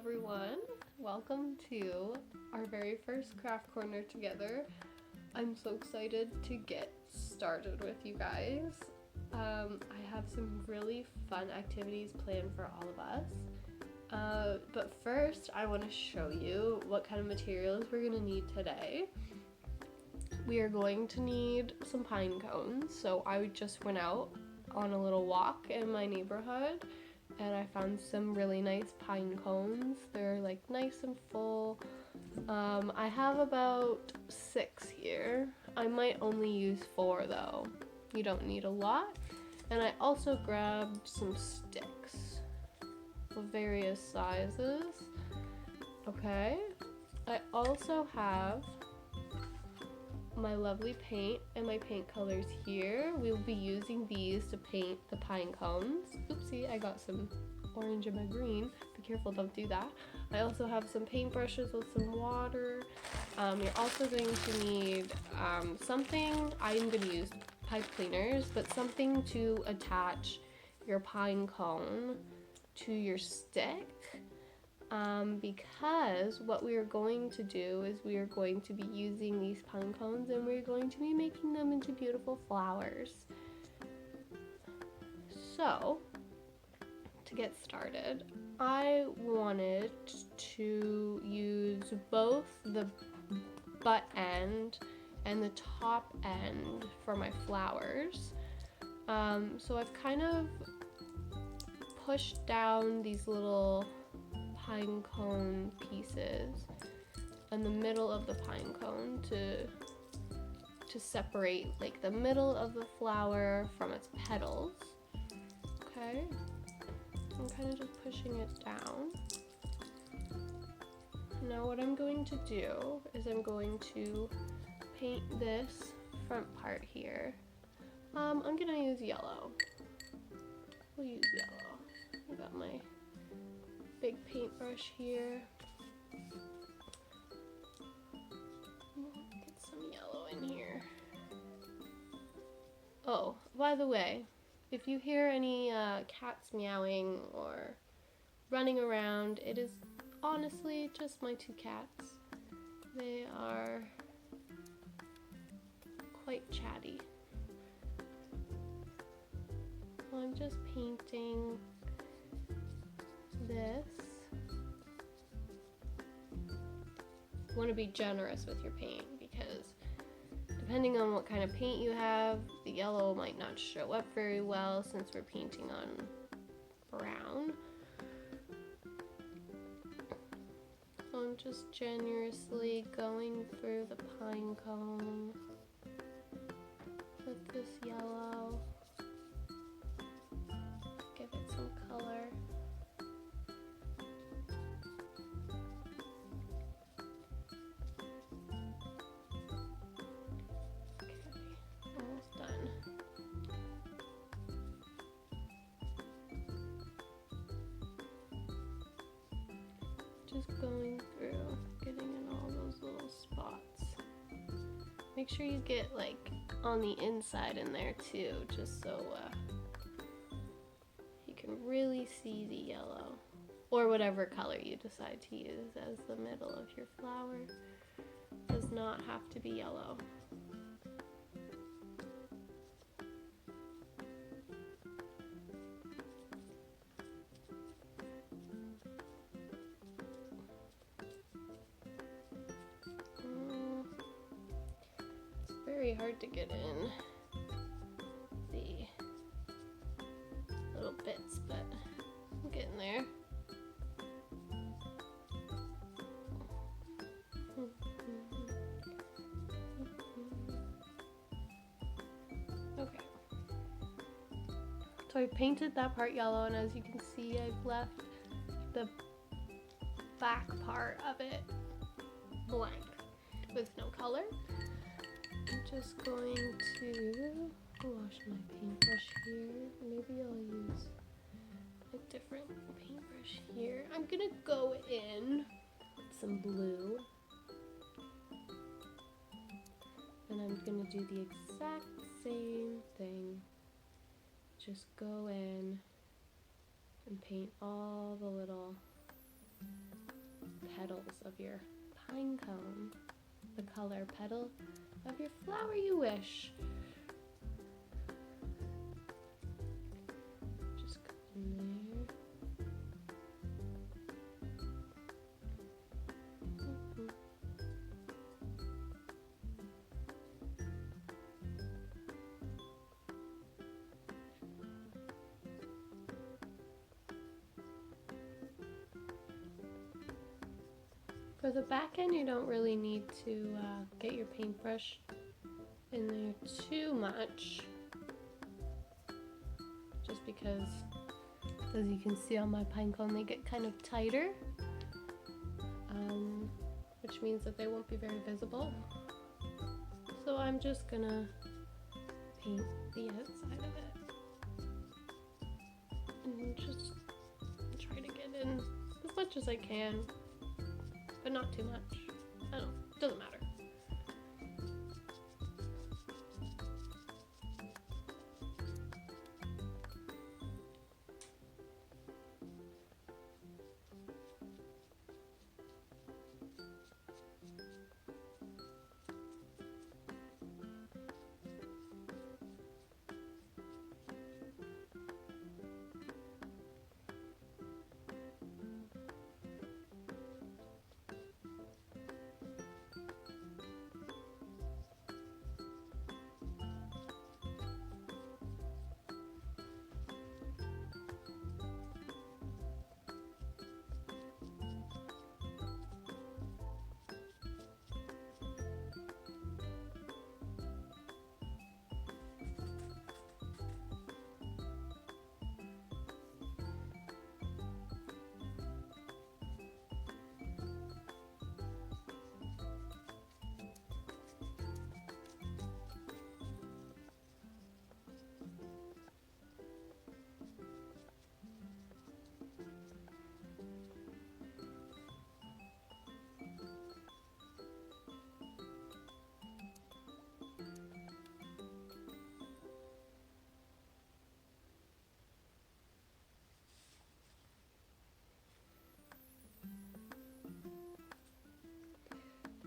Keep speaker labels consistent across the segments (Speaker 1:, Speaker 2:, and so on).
Speaker 1: everyone. Welcome to our very first craft corner together. I'm so excited to get started with you guys. I have some really fun activities planned for all of us. But first, I want to show you what kind of materials we're going to need today. We are going to need some pine cones. So I just went out on a little walk in my neighborhood and I found some really nice pine cones. They're like nice and full. I have about 6 here. I might only use 4 though. You don't need a lot. And I also grabbed some sticks of various sizes. Okay. I also have my lovely paint and my paint colors here. We will be using these to paint the pine cones. Oopsie, I got some orange in my green. Be careful, don't do that. I also have some paintbrushes with some water. You're also going to need something. I'm going to use pipe cleaners, but something to attach your pine cone to your stick. Because what we are going to do is we are going to be using these pine cones and we're going to be making them into beautiful flowers. So, to get started, I wanted to use both the butt end and the top end for my flowers. So I've kind of pushed down these little pine cone pieces in the middle of the pine cone to separate like the middle of the flower from its petals. Okay, I'm kind of just pushing it down. Now what I'm going to do is I'm going to paint this front part here. I'm gonna use yellow. We'll use yellow. I got my big paintbrush here. Get some yellow in here. Oh, by the way, if you hear any cats meowing or running around, it is honestly just my 2 cats. They are quite chatty. I'm just painting this. You want to be generous with your paint because depending on what kind of paint you have, the yellow might not show up very well since we're painting on brown. So I'm just generously going through the pine cone with this yellow. Give it some color. Okay, almost done. Just going through, getting in all those little spots. Make sure you get like on the inside in there too, just so you can really see the yellow, or whatever color you decide to use as the middle of your flower. Does not have to be yellow. It's very hard to get in the little bits, but I'm getting there. Okay. So I painted that part yellow, and as you can see, I've left the back part of it blank with no color. I'm just going to wash my paintbrush here. Maybe I'll use a different paintbrush here. I'm gonna go in with some blue. And I'm gonna do the exact same thing. Just go in and paint all the little of your pine cone, the color petal of your flower you wish. Just go in there. For the back end, you don't really need to get your paintbrush in there too much, just because, as you can see on my pine cone, they get kind of tighter, which means that they won't be very visible. So I'm just gonna paint the outside of it and just try to get in as much as I can, but not too much. I don't, doesn't matter.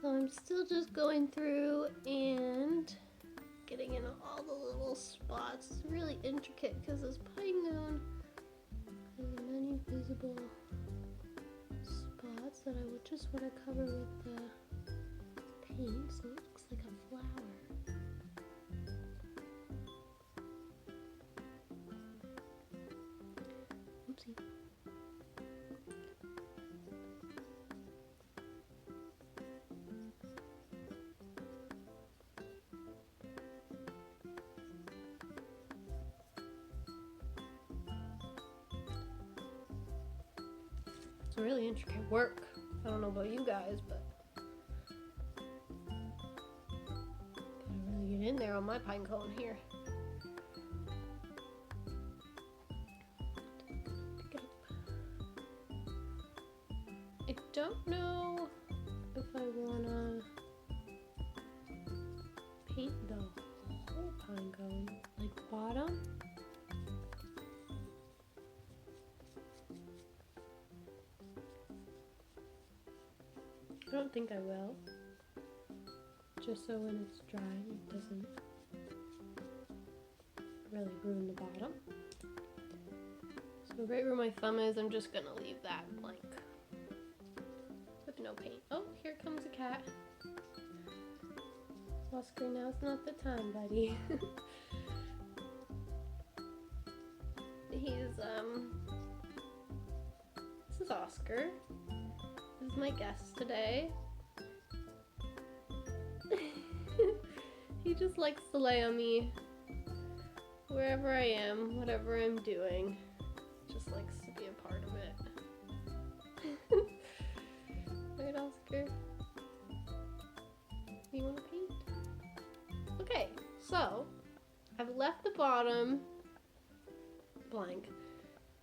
Speaker 1: So I'm still just going through and getting in all the little spots. It's really intricate because this pine cone has many visible spots that I would just want to cover with the paint so it looks like a flower. Oopsie. It's really intricate work. I don't know about you guys, but gotta really get in there on my pine cone here. Pick it up. I don't know if I wanna paint the whole pine cone, like bottom. I don't think I will, just so when it's dry it doesn't really ruin the bottom. So right where my thumb is, I'm just gonna leave that blank with no paint. Oh, here comes a cat. Oscar, now's not the time, buddy. This is Oscar. This is my guest today. He just likes to lay on me wherever I am, whatever I'm doing. Just likes to be a part of it. Right, Oscar? You want to paint? Okay, so I've left the bottom blank.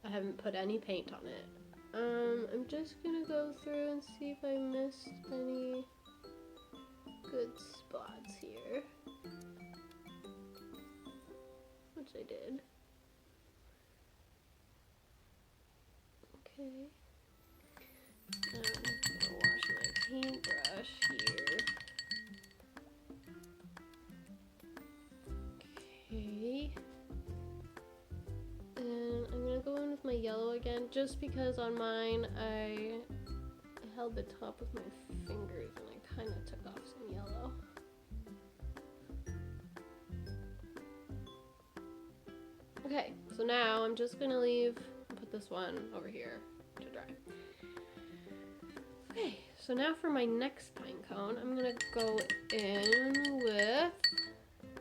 Speaker 1: I haven't put any paint on it. I'm just gonna go through and see if I missed any good spots here, which I did. Okay. I'm gonna wash my paintbrush here. Okay. And I'm gonna go in with my yellow again, just because on mine I held the top of my fingers and I kind of took off some yellow. Okay, so now I'm just gonna put this one over here to dry. Okay, so now for my next pine cone, I'm gonna go in with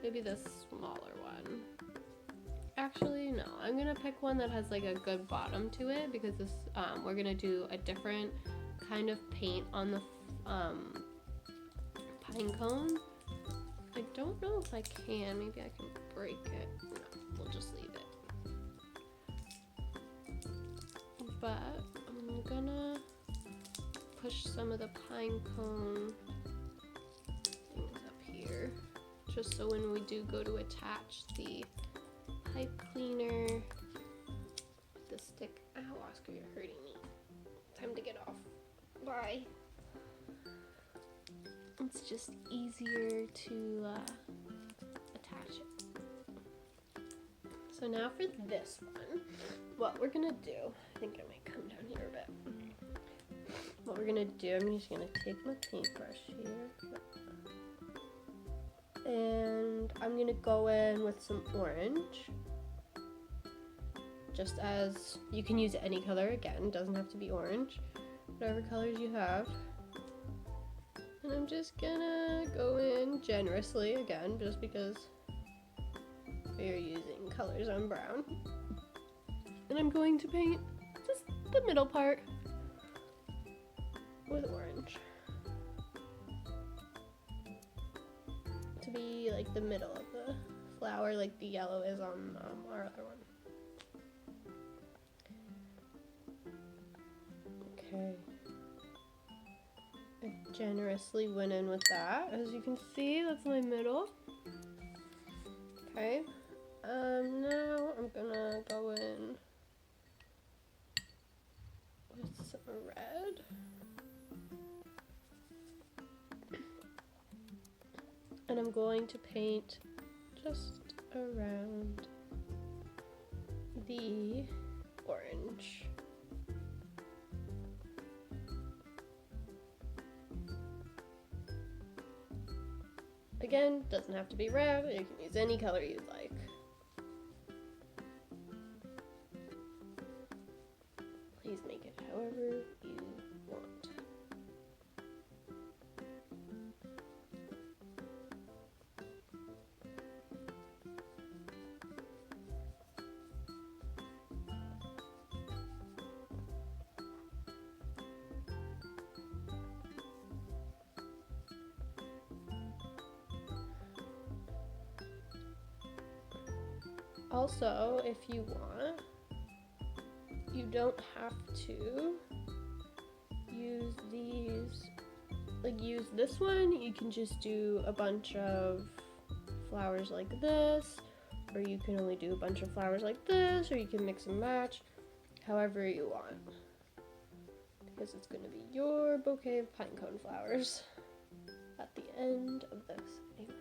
Speaker 1: maybe this smaller one. Actually, no, I'm gonna pick one that has like a good bottom to it, because this, we're gonna do a different kind of paint on the pine cone. I don't know if I can, maybe I can break it. No, we'll just leave it. But I'm gonna push some of the pine cone things up here, just so when we do go to attach the pipe cleaner, the stick. Ow, Oscar, you're hurting me. Time to get off. Bye. It's just easier to attach it. So now for this one, what we're gonna do, I think I might come down here a bit. What we're gonna do, I'm just gonna take my paintbrush here, and I'm gonna go in with some orange. Just as you can use any color, again, doesn't have to be orange, whatever colors you have. And I'm just gonna go in generously again, just because we are using colors on brown. And I'm going to paint just the middle part with orange, to be like the middle of the flower, like the yellow is on our other one. Okay. I generously went in with that. As you can see, that's my middle. Okay. Now I'm gonna go in with some red. And I'm going to paint just around the orange. Again, doesn't have to be red, you can use any color you'd like. Please make it however you want. Also, if you want, you don't have to use these, like use this one. You can just do a bunch of flowers like this, or you can only do a bunch of flowers like this, or you can mix and match however you want, because it's going to be your bouquet of pinecone flowers at the end of this. Anyway.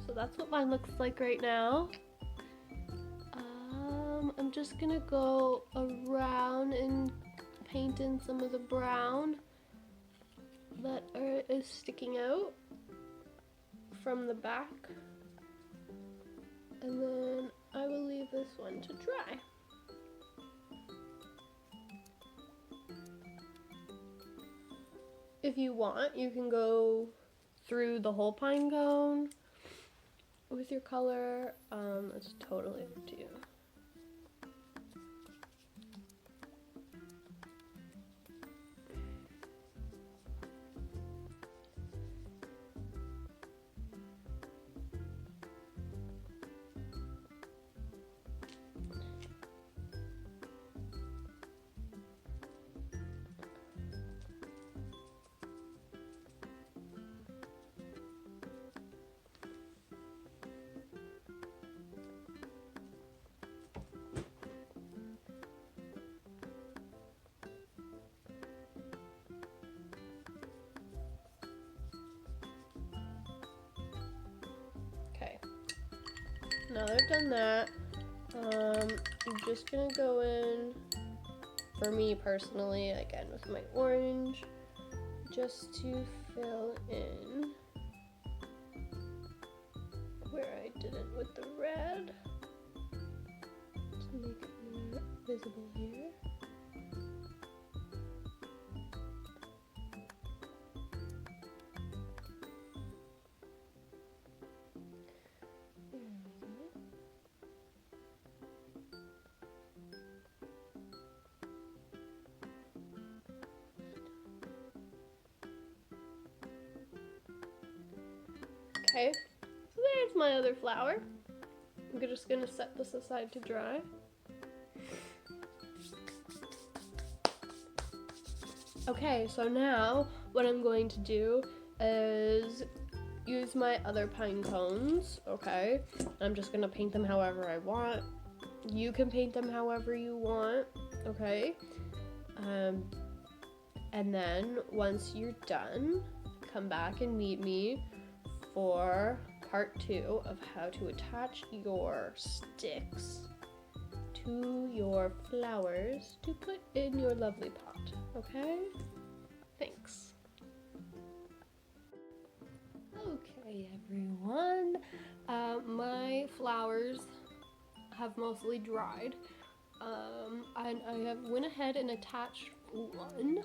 Speaker 1: So that's what mine looks like right now. I'm just gonna go around and paint in some of the brown that is sticking out from the back. And then I will leave this one to dry. If you want, you can go through the whole pine cone with your color. It's totally up to you. now that I've done that, I'm just gonna go in, for me personally, again with my orange, just to fill in where I didn't with the red, to make it more visible here. Okay, so there's my other flower. I'm just gonna set this aside to dry. Okay, so now what I'm going to do is use my other pine cones, okay? I'm just gonna paint them however I want. You can paint them however you want, okay? And then once you're done, come back and meet me for part 2 of how to attach your sticks to your flowers to put in your lovely pot, okay? Thanks. Okay, everyone. My flowers have mostly dried, and I have went ahead and attached one.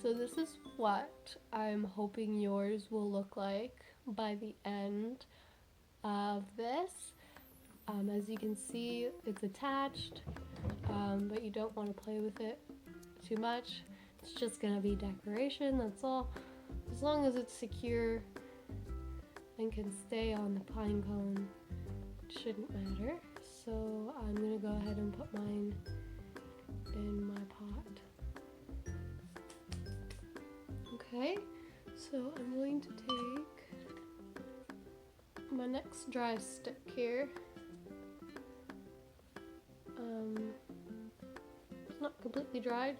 Speaker 1: So this is what I'm hoping yours will look like by the end of this. As you can see, it's attached, but you don't want to play with it too much. It's just gonna be decoration, that's all. As long as it's secure and can stay on the pine cone, it shouldn't matter. So I'm gonna go ahead and put mine in my pot. Okay, so I'm going to take my next dry stick here. It's not completely dried,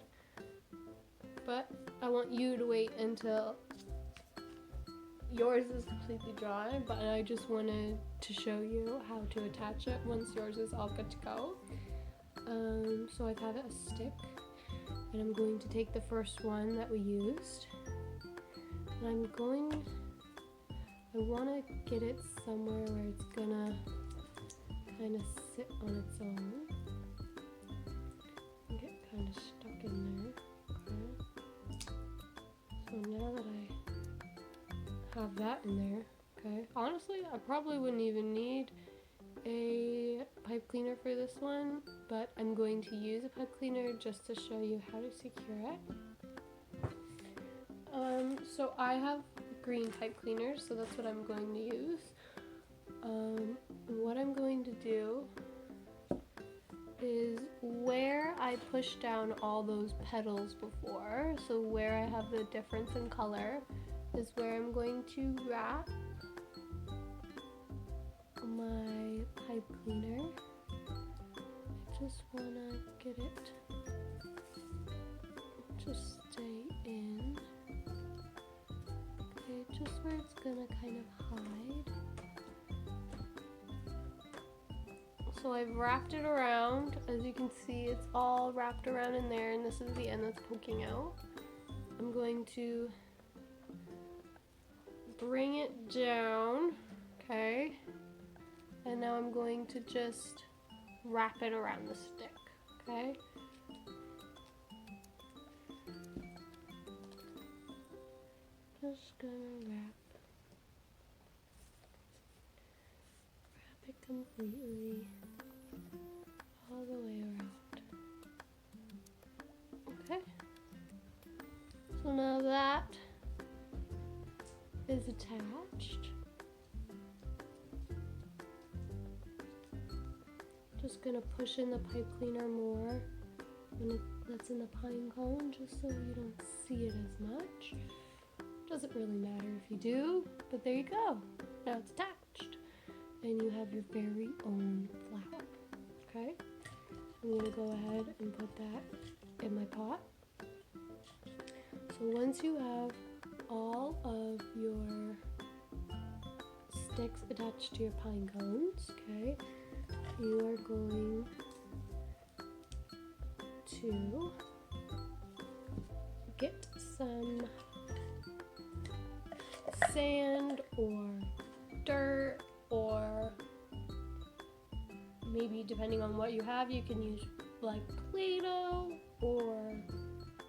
Speaker 1: but I want you to wait until yours is completely dry, but I just wanted to show you how to attach it once yours is all good to go. So I've had a stick, and I'm going to take the first one that we used, and I want to get it somewhere where it's gonna kind of sit on its own and get kind of stuck in there. Okay. So now that I have that in there, okay, honestly I probably wouldn't even need a pipe cleaner for this one, but I'm going to use a pipe cleaner just to show you how to secure it. So I have green pipe cleaners, so that's what I'm going to use. What I'm going to do is where I pushed down all those petals before, so where I have the difference in color, is where I'm going to wrap my pipe cleaner. I just want to get it to stay in. Okay, just where it's gonna kind of hide. So I've wrapped it around. As you can see, it's all wrapped around in there, and this is the end that's poking out. I'm going to bring it down, okay? And now I'm going to just wrap it around the stick, okay? Just gonna wrap it completely all the way around. Okay. So now that is attached. Just gonna push in the pipe cleaner more when that's in the pine cone, just so you don't see it as much. Doesn't really matter if you do, but there you go. Now it's attached, and you have your very own flower. Okay, I'm gonna go ahead and put that in my pot. So once you have all of your sticks attached to your pine cones, okay, you are going to get some sand or dirt, or maybe depending on what you have, you can use like Play-Doh or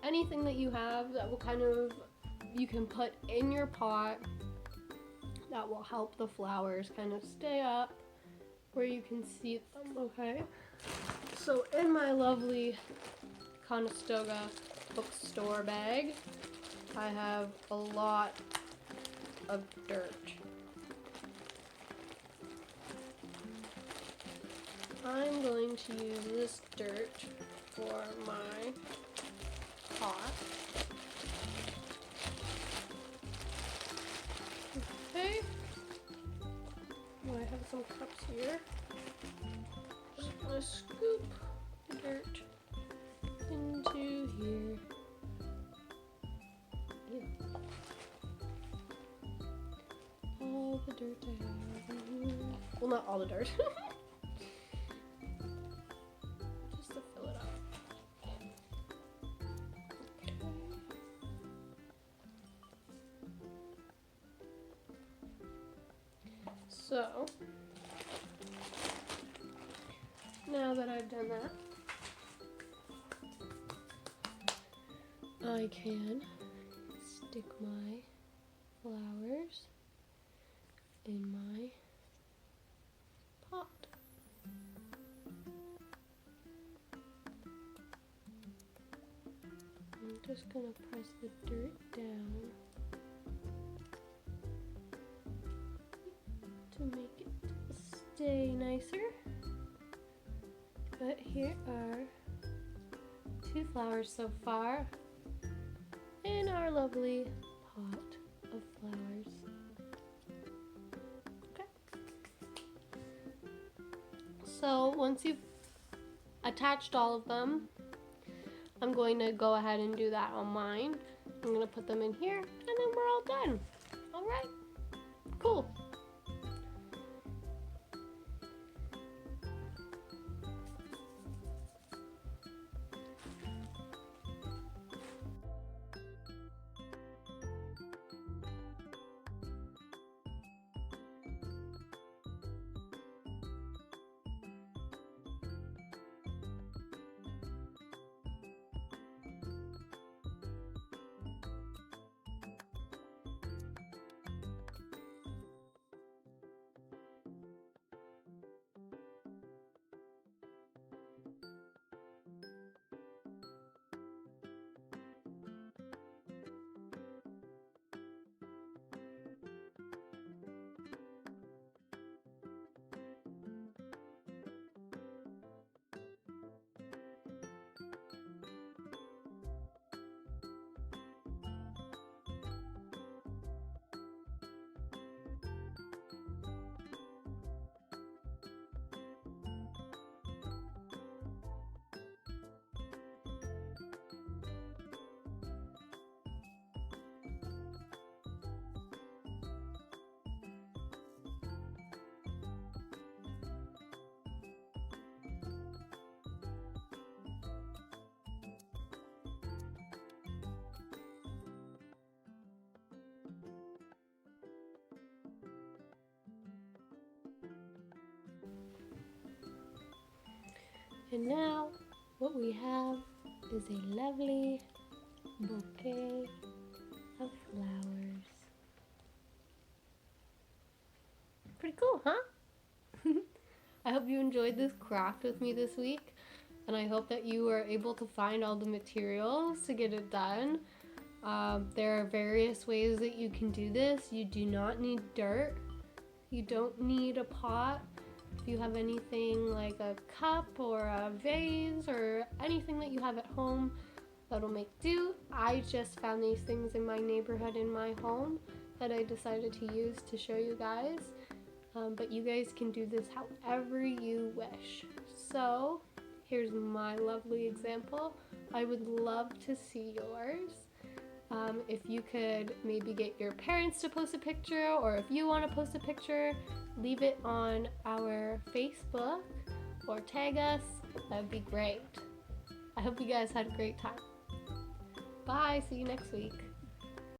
Speaker 1: anything that you have that will kind of, you can put in your pot that will help the flowers kind of stay up where you can see them, okay? So in my lovely Conestoga bookstore bag, I have a lot of dirt. I'm going to use this dirt for my pot. Okay. I have some cups here. Just gonna scoop the dirt into here. All the dirt I have in here. Well, not all the dirt. Just to fill it up. Okay. So, now that I've done that, I can stick my flowers in my pot. I'm just gonna press the dirt down to make it stay nicer. But here are 2 flowers so far in our lovely pot of flowers. Okay. So once you've attached all of them, I'm going to go ahead and do that on mine. I'm going to put them in here and then we're all done. All right, cool. And now what we have is a lovely bouquet of flowers. Pretty cool, huh? I hope you enjoyed this craft with me this week, and I hope that you were able to find all the materials to get it done. There are various ways that you can do this. You do not need dirt. You don't need a pot. If you have anything like a cup or a vase or anything that you have at home, that'll make do. I just found these things in my neighborhood in my home that I decided to use to show you guys. But you guys can do this however you wish. So here's my lovely example. I would love to see yours. If you could maybe get your parents to post a picture, or if you want to post a picture, leave it on our Facebook or tag us. That would be great. I hope you guys had a great time. Bye, see you next week.